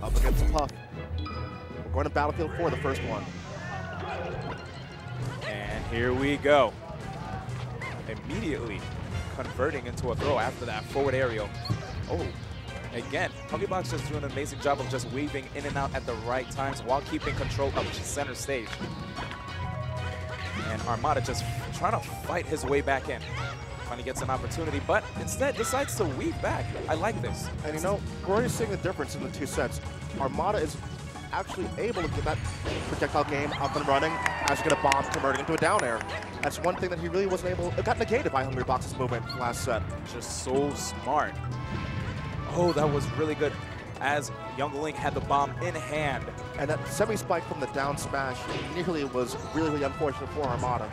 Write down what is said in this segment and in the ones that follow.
up against Puff. We're going to Battlefield 4, the first one. And here we go. Immediately converting into a throw after that forward aerial. Oh, again, Hungrybox just doing an amazing job of just weaving in and out at the right times while keeping control of center stage. And Armada just trying to fight his way back in. Finally gets an opportunity, but instead decides to weave back. I like this. And you know, we're already seeing the difference in the two sets. Armada is actually able to get that projectile game up and running as you get a bomb converting into a down air. That's one thing that he really wasn't able, it got negated by Hungrybox's movement last set. Just so smart. Oh, that was really good as Young Link had the bomb in hand. And that semi-spike from the down smash nearly was really, really unfortunate for Armada.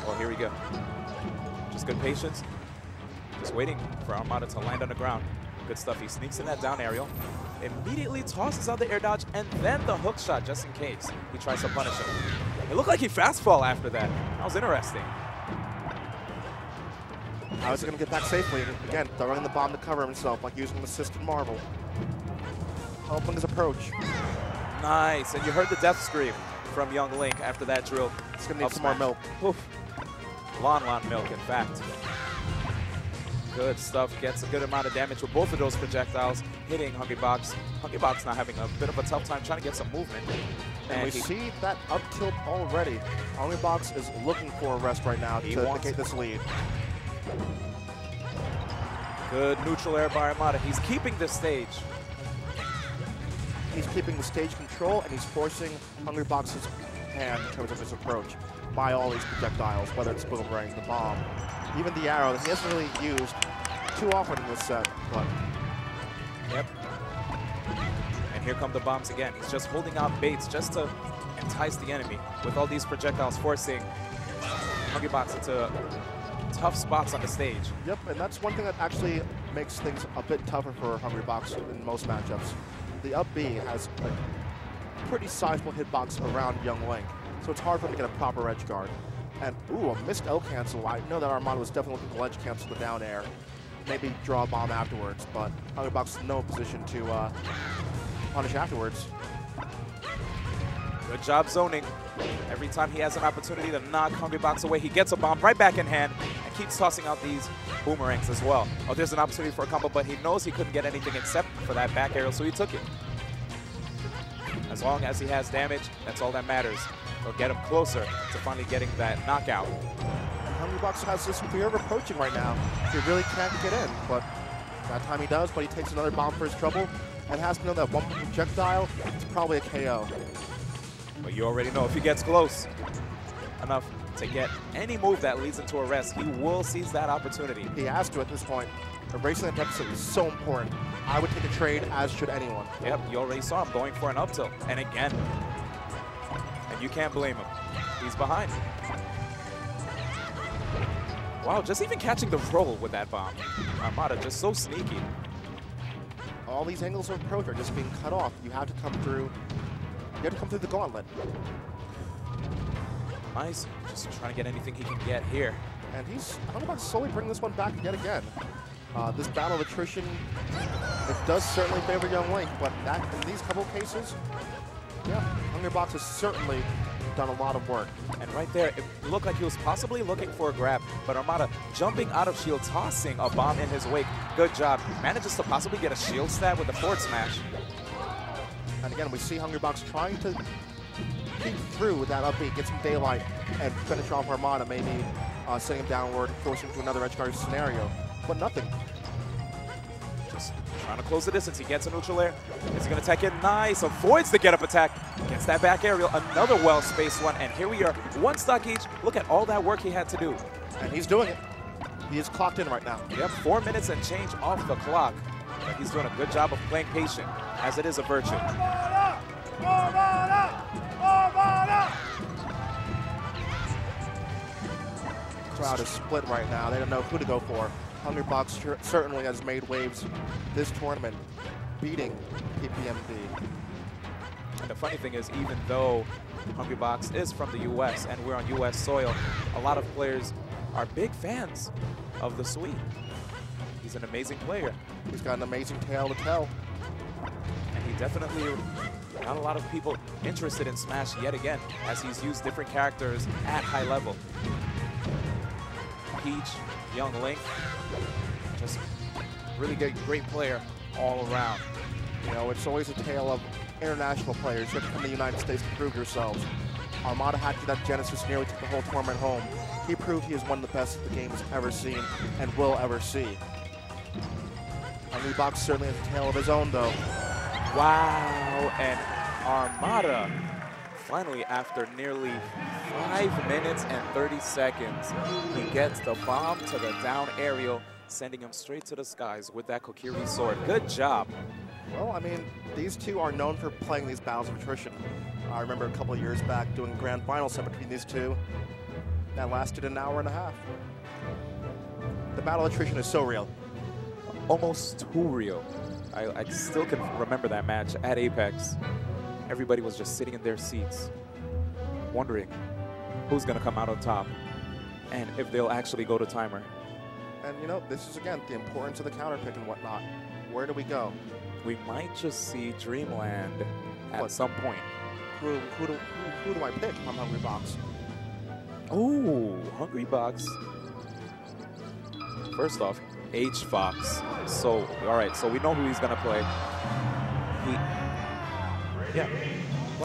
Oh, here we go. Just good patience. Just waiting for Armada to land on the ground. Good stuff. He sneaks in that down aerial, immediately tosses out the air dodge, and then the hook shot just in case he tries to punish him. It looked like he fastfall after that. That was interesting. How is he going to get back safely? Again, throwing the bomb to cover himself, like using an assisted marble. Helping his approach. Nice. And you heard the death scream from Young Link after that drill. He's going to need some more milk. Oof. Lon milk, in fact. Good stuff. Gets a good amount of damage with both of those projectiles hitting Hungrybox. Hungrybox now having a bit of a tough time trying to get some movement. And we see that up tilt already. Hungrybox is looking for a rest right now to negate this lead. Good neutral air by Armada. He's keeping the stage. He's keeping the stage control, and he's forcing Hungrybox's hand in terms of his approach by all these projectiles, whether it's Boomerang, the bomb, even the arrow that he hasn't really used too often in this set. But yep. And here come the bombs again. He's just holding out baits just to entice the enemy with all these projectiles, forcing Hungrybox into tough spots on the stage. Yep, and that's one thing that actually makes things a bit tougher for Hungrybox in most matchups. The up B has a pretty sizable hitbox around Young Link, so it's hard for him to get a proper edge guard. And ooh, a missed L cancel. I know that Armada was definitely looking to ledge cancel the down air, maybe draw a bomb afterwards, but Hungrybox is in no position to punish afterwards. Good job zoning. Every time he has an opportunity to knock Hungrybox away, he gets a bomb right back in hand and keeps tossing out these boomerangs as well. Oh, there's an opportunity for a combo, but he knows he couldn't get anything except for that back aerial, so he took it. As long as he has damage, that's all that matters. It'll get him closer to finally getting that knockout. And Hungrybox has this fear of approaching right now. He really can't get in, but that time he does, but he takes another bomb for his trouble and has to know that one projectile is probably a KO. But you already know if he gets close enough to get any move that leads into a rest, he will seize that opportunity. He has to at this point. Erasing that deficit is so important. I would take a trade, as should anyone. Yep, you already saw him going for an up tilt. And again, and you can't blame him. He's behind. Wow, just even catching the roll with that bomb. Armada just so sneaky. All these angles of approach are just being cut off. You have to come through. You have to come through the gauntlet. Nice. Just trying to get anything he can get here. And he's Hungrybox slowly bringing this one back yet again. This battle of attrition, it does certainly favor Young Link, but that in these couple cases, yeah, Hungrybox has certainly done a lot of work. And right there, it looked like he was possibly looking for a grab, but Armada jumping out of shield, tossing a bomb in his wake. Good job. Manages to possibly get a shield stab with the forward smash. And again, we see Hungrybox trying to peek through with that up B, get some daylight, and finish off Armada, maybe sending him downward, forcing him to another edge guard scenario. But nothing. Just trying to close the distance. He gets a neutral air. Is he going to tech in? Nice. Avoids the get-up attack. Gets that back aerial. Another well-spaced one. And here we are. One stock each. Look at all that work he had to do. And he's doing it. He is clocked in right now. Yep, 4 minutes and change off the clock. But he's doing a good job of playing patient, as it is a virtue. Crowd is split right now. They don't know who to go for. Hungrybox certainly has made waves this tournament, beating PPMD. And the funny thing is, even though Hungrybox is from the U.S. and we're on U.S. soil, a lot of players are big fans of the Swede. He's an amazing player. He's got an amazing tale to tell. he definitely got a lot of people interested in Smash yet again, as he's used different characters at high level. Peach, Young Link, just really great player all around. You know, it's always a tale of international players. You have to come to the United States to prove yourselves. Armada had to that Genesis, nearly took the whole tournament home. He proved he is one of the best the game has ever seen and will ever see. Hungrybox certainly has a tale of his own, though. Wow, and Armada, finally, after nearly 5 minutes and 30 seconds, he gets the bomb to the down aerial, sending him straight to the skies with that Kokiri sword. Good job. Well, I mean, these two are known for playing these battles of attrition. I remember a couple of years back doing a grand final set between these two. That lasted an hour and a half. The battle of attrition is so real. Almost too real. I still can remember that match at Apex. Everybody was just sitting in their seats, wondering who's going to come out on top and if they'll actually go to timer. And, you know, this is, again, the importance of the counter pick and whatnot. Where do we go? We might just see Dreamland at some point. Who do I pick on Hungrybox? Oh, Hungrybox. First off, H-Fox. So, all right, so we know who he's going to play.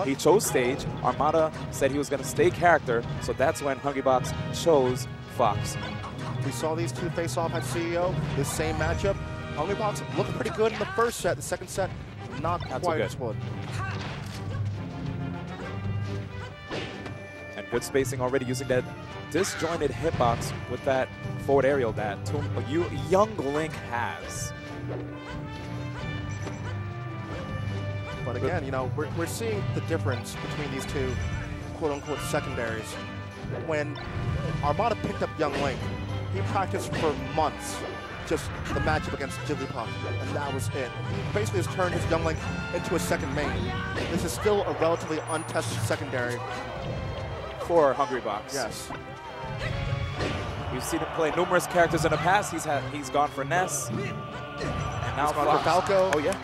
He chose stage. Armada said he was going to stay character, so that's when Hungrybox chose Fox. We saw these two face off at CEO, this same matchup. Hungrybox looked pretty good in the first set. The second set, not quite as good. And good spacing already, using that disjointed hitbox with that forward aerial that Young Link has. But again, you know, we're seeing the difference between these two quote-unquote secondaries. When Armada picked up Young Link, he practiced for months just the matchup against Jigglypuff, and that was it. He basically has turned his Young Link into a second main. This is still a relatively untested secondary for Hungrybox. Yes. We've seen him play numerous characters in the past. He's gone for Ness, and now he's gone for Falco. Oh yeah.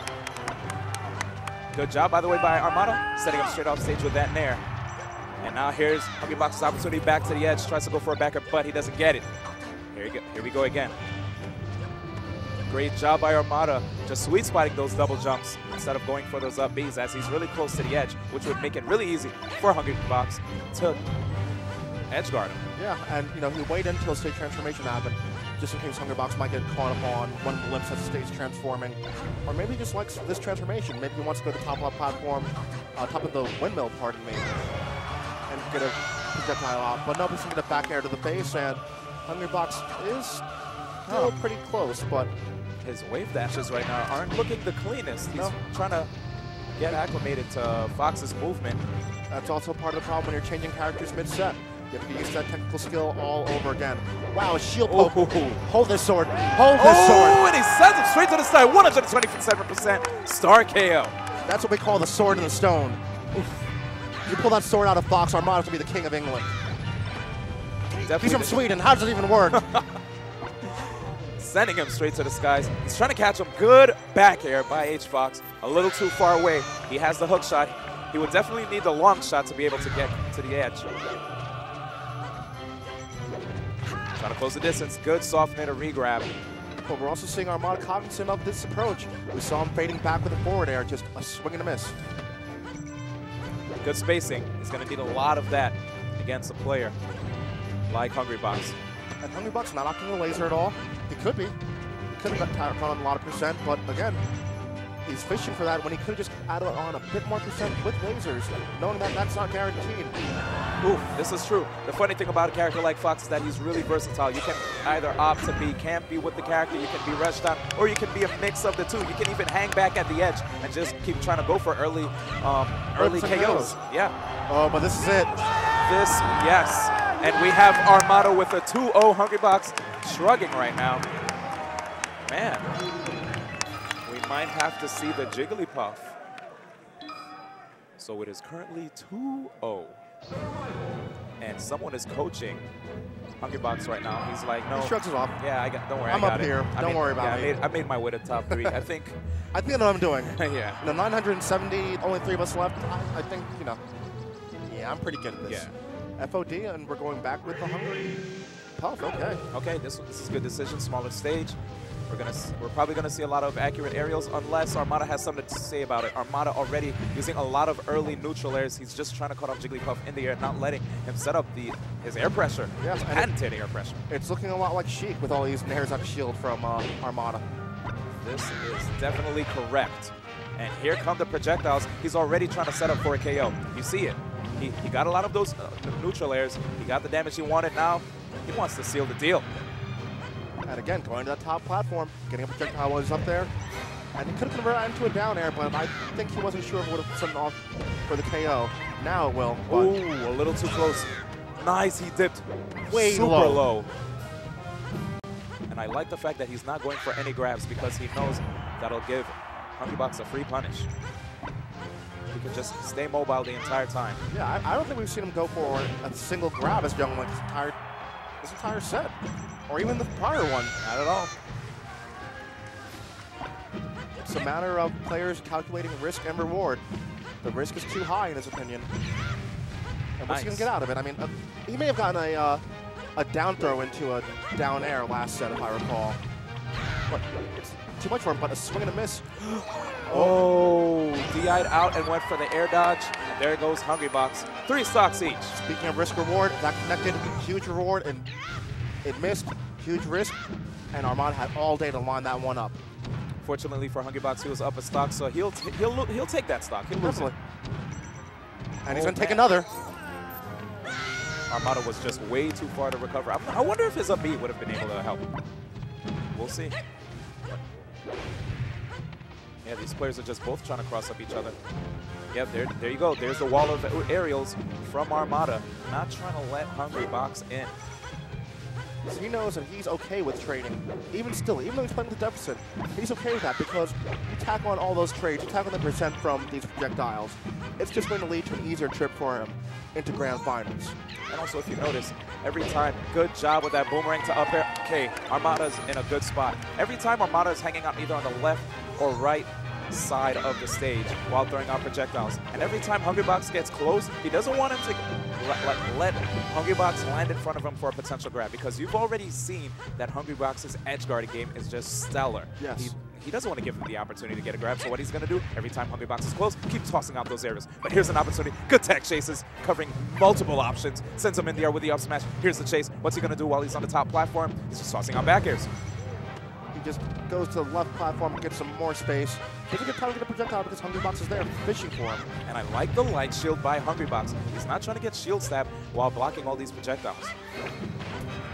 Good job, by the way, by Armada, setting him straight off stage with that Nair. And now here's Hungrybox's opportunity back to the edge, tries to go for a backer, but he doesn't get it. Here we go again. Great job by Armada, just sweet spotting those double jumps instead of going for those up Bs, as he's really close to the edge, which would make it really easy for Hungrybox to edge guard him. Yeah, and you know, he waited until stage transformation happened, just in case Hungrybox might get caught up on one of the limps as the stage transforming. Or maybe he just likes this transformation. Maybe he wants to go to the top of the platform, top of the windmill, pardon me, and get a projectile off. But no, he's going to get a back air to the base, and Hungrybox is still pretty close, but his wave dashes right now aren't looking the cleanest. He's trying to get acclimated to Fox's movement. That's also part of the problem when you're changing characters mid-set. You have to use that technical skill all over again. Wow, a shield poke. Hold this sword. Hold this sword. Oh, and he sends him straight to the side. 127% star KO. That's what we call the sword in the stone. Oof. You pull that sword out of Fox, Armada's going to be the king of England. He's from Sweden. How does it even work? Sending him straight to the skies. He's trying to catch him. Good back air by H-Fox. A little too far away. He has the hook shot. He would definitely need the long shot to be able to get to the edge. Trying to close the distance. Good soft middle regrab. But we're also seeing Armada cognizant of this approach. We saw him fading back with a forward air, just a swing and a miss. Good spacing. He's going to need a lot of that against a player like Hungrybox. And Hungrybox not opting the laser at all. He could be. He could have got on a lot of percent, but again, he's fishing for that when he could have just added on a bit more percent with lasers, knowing that that's not guaranteed. Oof, this is true. The funny thing about a character like Fox is that he's really versatile. You can either opt to be campy with the character, you can be rushed on, or you can be a mix of the two. You can even hang back at the edge and just keep trying to go for early KOs. Yeah. Oh, but this is it. Yes. And we have Armada with a 2-0. Hungrybox shrugging right now. Man, we might have to see the Jigglypuff. So it is currently 2-0. and someone is coaching Hungrybox right now. He's like, no. He shrugs it off. Yeah, don't worry, I'm I got up it. here. Don't worry about me. I made my way to top 3. I think. I think I know what I'm doing. Yeah. 970, only 3 of us left. I think, yeah, I'm pretty good at this. Yeah. FOD, and we're going back with the Hungrypuff. Okay. Okay, this is a good decision. Smaller stage. We're probably gonna see a lot of accurate aerials unless Armada has something to say about it. Armada already using a lot of early neutral airs. He's just trying to cut off Jigglypuff in the air, not letting him set up his air pressure. Yes, his patented air pressure. It's looking a lot like Sheik with all these nairs on shield from Armada. This is definitely correct. And here come the projectiles. He's already trying to set up for a KO. You see it. He got a lot of those neutral airs. He got the damage he wanted. Now he wants to seal the deal. And again, going to that top platform, getting a projectile while he's up there. And he could have converted into a down air, but I think he wasn't sure if it would have sent off for the KO. Now it will. Ooh, a little too close. Nice, he dipped way super low. And I like the fact that he's not going for any grabs because he knows that'll give Hungrybox a free punish. He can just stay mobile the entire time. Yeah, I don't think we've seen him go for a single grab as Young Link this entire set. Or even the prior one. Not at all. It's a matter of players calculating risk and reward. The risk is too high in his opinion. And what's he going to get out of it? I mean, he may have gotten a down throw into a down air last set, if I recall. But it's too much for him, but a swing and a miss. Oh, DI'd out and went for the air dodge. And there goes Hungrybox. 3 stocks each. Speaking of risk reward, that connected, huge reward, and it missed, huge risk, and Armada had all day to line that one up. Fortunately for Hungrybox, he was up a stock, so he'll take that stock. He'll lose it. And he's going to take another. Armada was just way too far to recover. I wonder if his up B would have been able to help. We'll see. Yeah, these players are just both trying to cross up each other. Yeah, there you go. There's the wall of aerials from Armada. Not trying to let Hungrybox in. So he knows that he's okay with trading. Even though he's playing with a deficit, he's okay with that because you tack on all those trades, you tack on the percent from these projectiles. It's just going to lead to an easier trip for him into grand finals. And also, if you notice, every time, good job with that boomerang to up air. Okay, Armada's in a good spot. Every time Armada is hanging out either on the left or right side of the stage while throwing out projectiles. And every time Hungrybox gets close, he doesn't want him to let Hungrybox land in front of him for a potential grab because you've already seen that Hungrybox's edge guarding game is just stellar. Yes. He doesn't want to give him the opportunity to get a grab, so what he's going to do, every time Hungrybox is close, keep tossing out those areas. But here's an opportunity. Good tech chases, covering multiple options. Sends him in the air with the up smash. Here's the chase. What's he going to do while he's on the top platform? He's just tossing out back airs. He just goes to the left platform, gets some more space. Doesn't get time to get a projectile because Hungrybox is there fishing for him. And I like the light shield by Hungrybox. He's not trying to get shield stab while blocking all these projectiles.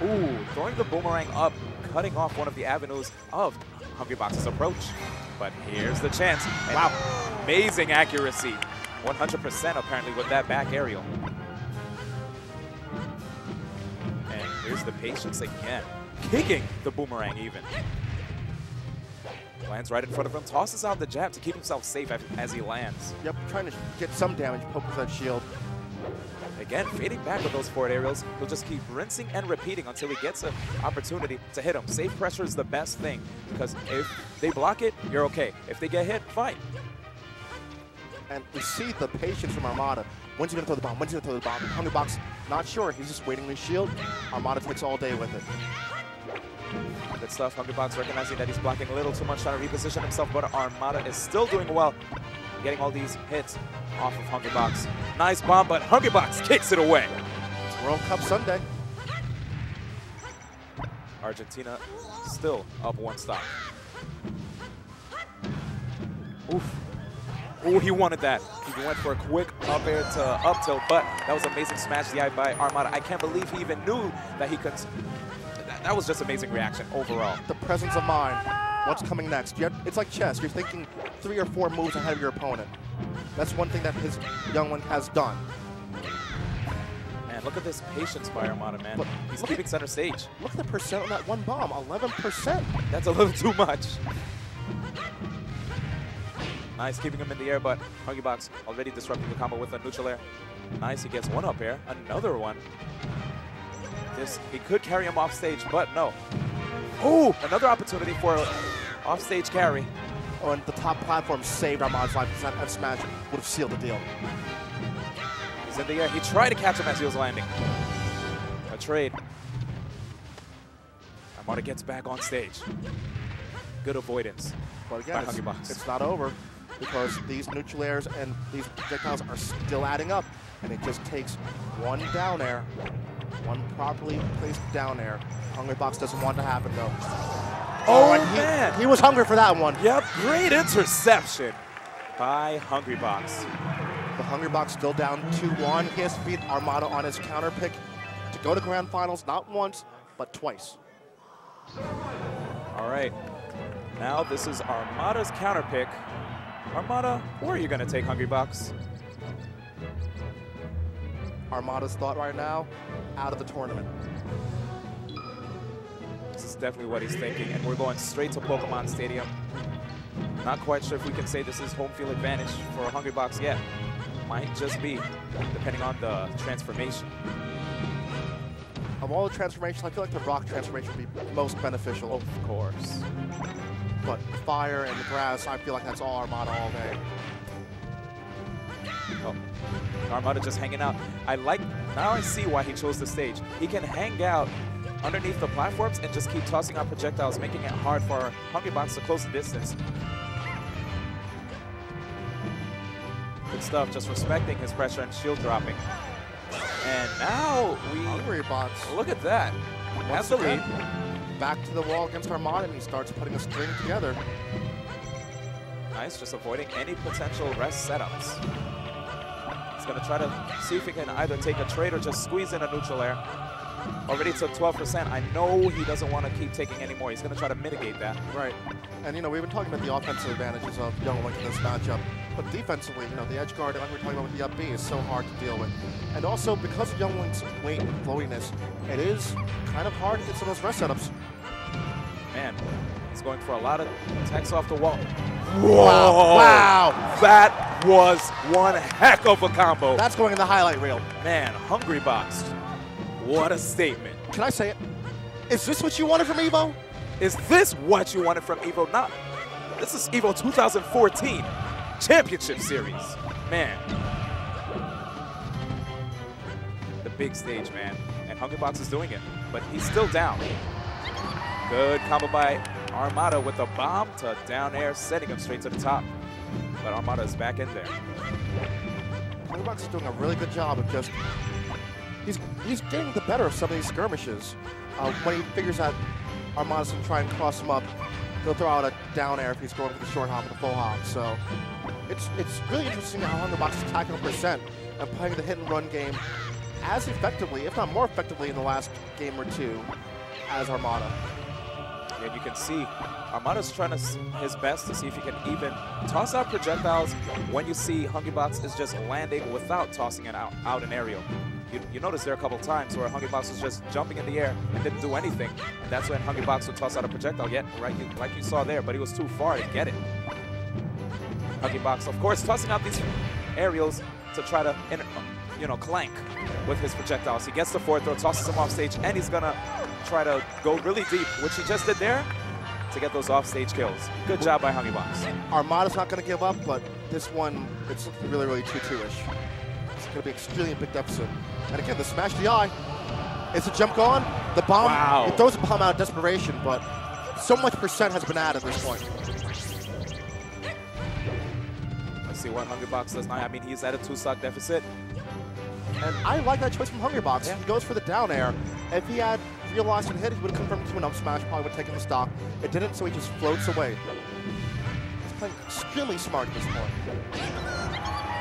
Ooh, throwing the boomerang up, cutting off one of the avenues of Hungrybox's approach. But here's the chance. And wow, amazing accuracy. 100% apparently with that back aerial. And here's the patience again. Kicking the boomerang even. Lands right in front of him, tosses out the jab to keep himself safe as he lands. Yep, trying to get some damage, poke with that shield. Again, fading back with those forward aerials. He'll just keep rinsing and repeating until he gets an opportunity to hit him. Safe pressure is the best thing because if they block it, you're okay. If they get hit, fine. And we see the patience from Armada. When's he going to throw the bomb? When's he going to throw the bomb? Hungrybox, not sure. He's just waiting his shield. Armada takes all day with it. Good stuff. Hungrybox recognizing that he's blocking a little too much, trying to reposition himself, but Armada is still doing well, getting all these hits off of Hungrybox. Nice bomb, but Hungrybox kicks it away. It's World Cup Sunday. Argentina still up 1 stock. Oof. Ooh, he wanted that. He went for a quick up air to up tilt, but that was amazing smash DI by Armada. I can't believe he even knew that he could. That was just amazing reaction overall. The presence of mind. What's coming next? It's like chess. You're thinking 3 or 4 moves ahead of your opponent. That's one thing that his young one has done. Man, look at this patience by Armada, man. But he's keeping center stage. Look at the percent on that one bomb, 11%. That's a little too much. Nice, keeping him in the air, but Hungrybox already disrupting the combo with a neutral air. Nice, he gets one up air, another one. He could carry him off stage, but no. Oh, another opportunity for off stage carry. Oh, and the top platform saved Armada's life. That smash would have sealed the deal. He's in the air. He tried to catch him as he was landing. A trade. Armada gets back on stage. Good avoidance. But again, it's not over because these neutral airs and these projectiles are still adding up. And it just takes one down air, one properly placed down air. Hungrybox doesn't want to happen though. Oh, man. He was hungry for that one. Yep, great interception by Hungrybox. The Hungrybox still down 2-1. He has to beat Armada on his counter pick to go to grand finals, not once, but twice. All right, now this is Armada's counter pick. Armada, where are you gonna take Hungrybox? Armada's thought right now, out of the tournament. This is definitely what he's thinking, and we're going straight to Pokemon Stadium. Not quite sure if we can say this is home field advantage for Hungrybox yet. Might just be, depending on the transformation. Of all the transformations, I feel like the rock transformation would be most beneficial. Of course. But fire and the grass, I feel like that's all Armada all day. Oh, Armada just hanging out. Now I see why he chose the stage. He can hang out underneath the platforms and just keep tossing out projectiles, making it hard for Hungrybox to close the distance. Good stuff, just respecting his pressure and shield dropping. And now Hungrybox. Look at that. That's the lead. Back to the wall against Armada, and he starts putting a string together. Nice, just avoiding any potential rest setups. He's going to try to see if he can either take a trade or just squeeze in a neutral air. Already took 12%. I know he doesn't want to keep taking any more. He's going to try to mitigate that. Right. And, you know, we've been talking about the offensive advantages of Young Link in this matchup. But defensively, you know, the edge guard, like we're talking about with the up B, is so hard to deal with. And also, because of Young Link's weight and floatiness, it is kind of hard to get some of those rest setups. Man, he's going for a lot of attacks off the wall. Whoa! Wow! That was one heck of a combo. That's going in the highlight reel. Man, Hungrybox. What a statement. Can I say it? Is this what you wanted from EVO? Is this what you wanted from EVO? Not. This is EVO 2014 Championship Series. Man. The big stage, man. And Hungrybox is doing it, but he's still down. Good combo by Armada with a bomb to down air, setting him straight to the top. But Armada is back in there. Hungrybox is doing a really good job of just... He's getting the better of some of these skirmishes. When he figures out Armada's going to try and cross him up, he'll throw out a down air if he's going for the short hop and the full hop. So it's really interesting how Hungrybox is attacking percent and playing the hit and run game as effectively, if not more effectively, in the last game or two as Armada. And you can see Armada's trying his best to see if he can even toss out projectiles when you see Hungrybox is just landing without tossing it out in aerial. You notice there are a couple times where Hungrybox was just jumping in the air and didn't do anything. And that's when Hungrybox would toss out a projectile, like you saw there, but he was too far to get it. Hungrybox, of course, tossing out these aerials to try to, clank with his projectiles. He gets the forward throw, tosses him off stage, and he's gonna try to go really deep, which he just did there, to get those off-stage kills. Good job by Hungrybox. Armada's not gonna give up, but this one, it's really, really 2-2-ish. It's gonna be extremely big deficit. And again, the smash the eye. Is the jump gone? The bomb, wow. It throws a bomb out of desperation, but so much percent has been added at this point. Let's see what Hungrybox does now. I mean, he's at a 2-stock deficit. And I like that choice from Hungrybox. Yeah. He goes for the down air. If he had realized and hit, he would have confirmed to an up smash, probably would have taken the stock. It didn't, so he just floats away. He's playing extremely smart at this point.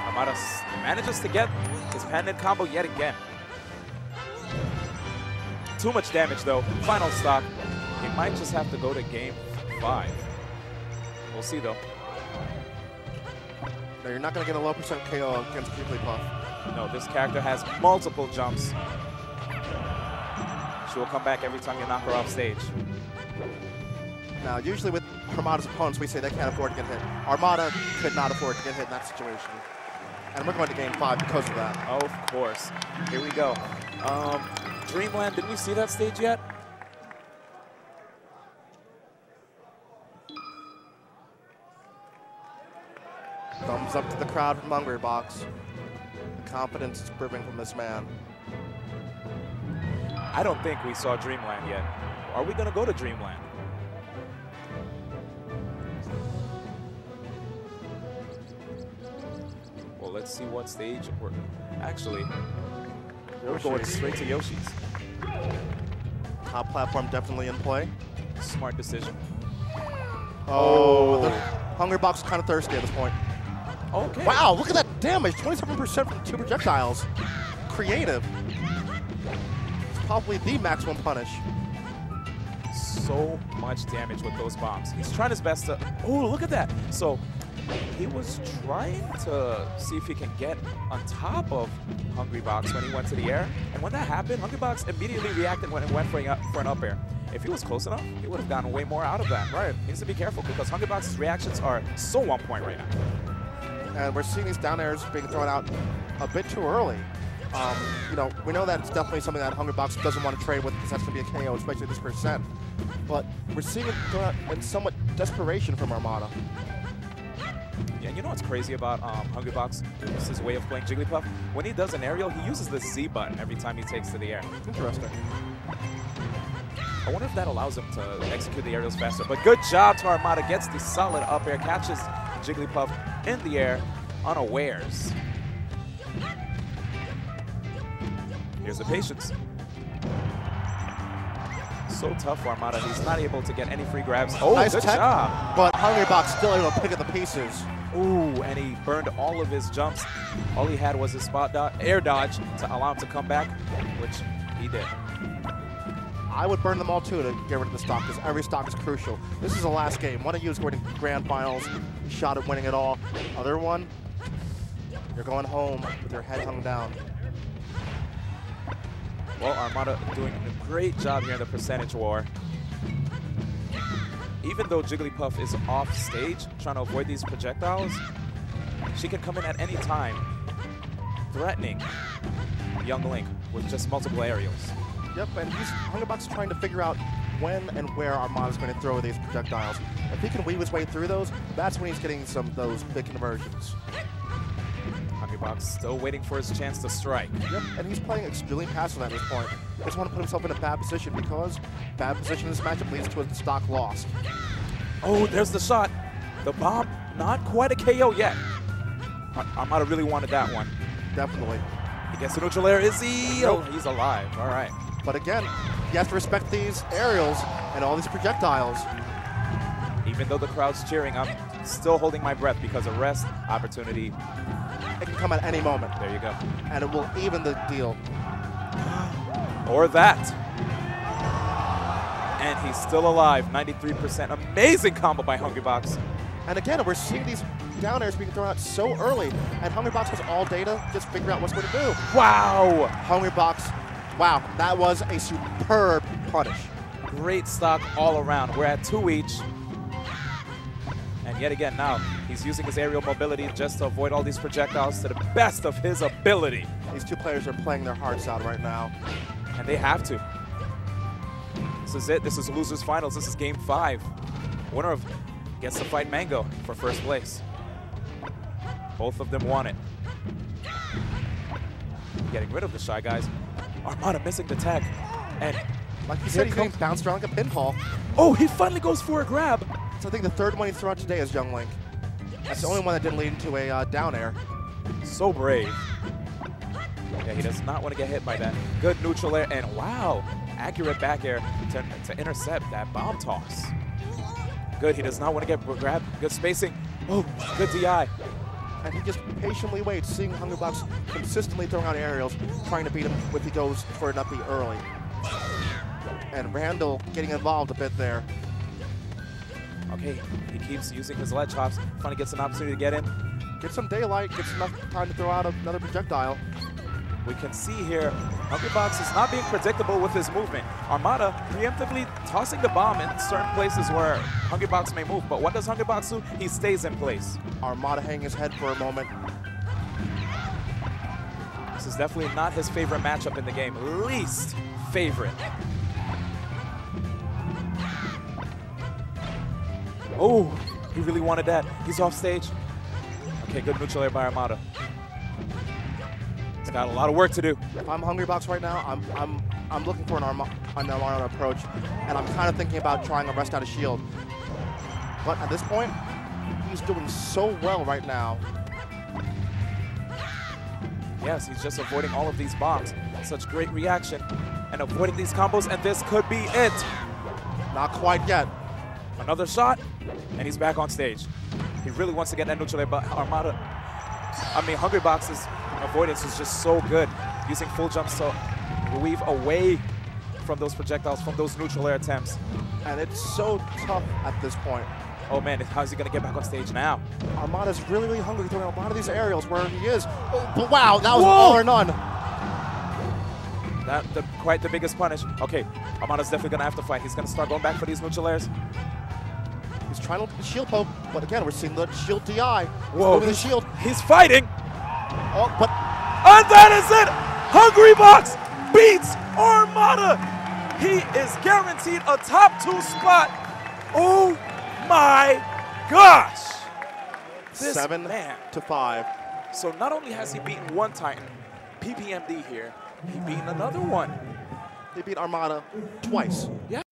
Armada manages to get his patented combo yet again. Too much damage though. Final stock. He might just have to go to game 5. We'll see though. No, you're not going to get a low percent KO against Jigglypuff. No, this character has multiple jumps. She will come back every time you knock her off stage. Now, usually with Armada's opponents, we say they can't afford to get hit. Armada could not afford to get hit in that situation. And we're going to game 5 because of that. Of course. Here we go. Dreamland, did we see that stage yet? Thumbs up to the crowd from Hungrybox. The confidence is brimming from this man. I don't think we saw Dreamland yet. Are we going to go to Dreamland? Well, let's see what stage we're... Actually, we're going straight to Yoshi's. Top platform definitely in play. Smart decision. Oh, the Hungrybox is kind of thirsty at this point. Okay. Wow, look at that damage. 27% from 2 projectiles. Creative. It's probably the maximum punish. So much damage with those bombs. He's trying his best to... Oh, look at that. So he was trying to see if he can get on top of Hungrybox when he went to the air. And when that happened, Hungrybox immediately reacted when it went for an up air. If he was close enough, he would have gotten way more out of that. Right. He needs to be careful because Hungrybox's reactions are so on point right now. And we're seeing these down airs being thrown out a bit too early. You know, we know that it's definitely something that Hungrybox doesn't want to trade with because that's going to be a KO, especially this percent. But we're seeing it thrown out in somewhat desperation from Armada. Yeah, and you know what's crazy about Hungrybox? This is his way of playing Jigglypuff. When he does an aerial, he uses the Z button every time he takes to the air. Interesting. I wonder if that allows him to execute the aerials faster. But good job to Armada. Gets the solid up air, catches Jigglypuff in the air, unawares. Here's the patience. So tough for Armada. He's not able to get any free grabs. Oh, nice good tech, job. But Hungrybox still able to pick up the pieces. Ooh, and he burned all of his jumps. All he had was his air dodge to allow him to come back, which he did. I would burn them all too to get rid of the stock because every stock is crucial. This is the last game. One of you is going to grand finals, shot at winning it all. Other one, you're going home with your head hung down. Well, Armada doing a great job here in the percentage war. Even though Jigglypuff is off stage, trying to avoid these projectiles, she can come in at any time, threatening young Link with just multiple aerials. Yep, and Hungrybox is trying to figure out when and where Armada's going to throw these projectiles. If he can weave his way through those, that's when he's getting some of those big conversions. Hungrybox still waiting for his chance to strike. Yep, and he's playing extremely passive at this point. He doesn't want to put himself in a bad position because bad position in this matchup leads to a stock loss. Oh, there's the shot. The bomb, not quite a KO yet. Armada really wanted that one. Definitely. He gets the neutral air. Is he? Oh, he's alive. All right. But again, you have to respect these aerials and all these projectiles. Even though the crowd's cheering, I'm still holding my breath because a rest opportunity. It can come at any moment. There you go. And it will even the deal. Or that. And he's still alive, 93%. Amazing combo by Hungrybox. And again, we're seeing these down airs being thrown out so early, and Hungrybox has all data, just figure out what's going to do. Wow! Hungrybox, wow, that was a superb punish. Great stock all around. We're at 2 each. And yet again now, he's using his aerial mobility just to avoid all these projectiles to the best of his ability. These two players are playing their hearts out right now. And they have to. This is it. This is losers finals. This is game 5. Winner of gets to fight Mango for first place. Both of them want it. Getting rid of the Shy Guys. Armada missing the tech. And like you said, he's getting bounced around like a pinball. Oh, he finally goes for a grab. So I think the third one he's thrown out today is Young Link. That's the only one that didn't lead into a down air. So brave. Yeah, he does not want to get hit by that. Good neutral air, and wow, accurate back air to intercept that bomb toss. Good, he does not want to get grabbed. Good spacing. Oh, good DI. And he just patiently waits, seeing Hungrybox consistently throwing out aerials, trying to beat him if he goes for an uppy early. And Randall getting involved a bit there. Okay, he keeps using his ledge hops, finally gets an opportunity to get in. Get some daylight, gets enough time to throw out another projectile. We can see here, Hungrybox is not being predictable with his movement. Armada preemptively tossing the bomb in certain places where Hungrybox may move, but what does Hungrybox do? He stays in place. Armada hanging his head for a moment. This is definitely not his favorite matchup in the game. Least favorite. Oh, he really wanted that. He's off stage. Okay, good neutral air by Armada. He's got a lot of work to do. If I'm Hungrybox right now, I'm looking for an Armada approach, and I'm kind of thinking about trying to rest out a shield. But at this point, he's doing so well right now. Yes, he's just avoiding all of these bombs. Such great reaction and avoiding these combos, and this could be it. Not quite yet. Another shot, and he's back on stage. He really wants to get that neutral air, but Hungrybox's avoidance is just so good. Using full jumps to weave away from those projectiles, from those neutral air attempts. And it's so tough at this point. Oh man, how's he gonna get back on stage now? Armada's really, really hungry throwing a lot of these aerials where he is. Oh, but wow, that was all or none. Quite the biggest punish. Okay, Armada's definitely gonna have to fight. He's gonna start going back for these neutral airs. He's trying to shield poke, but again, we're seeing the shield DI. Whoa, the shield. He's fighting. Oh, but and that is it. Hungrybox beats Armada. He is guaranteed a top 2 spot. Oh my gosh. This 7-5. So not only has he beaten one Titan, PPMD here, he beaten another one. He beat Armada twice. Yeah.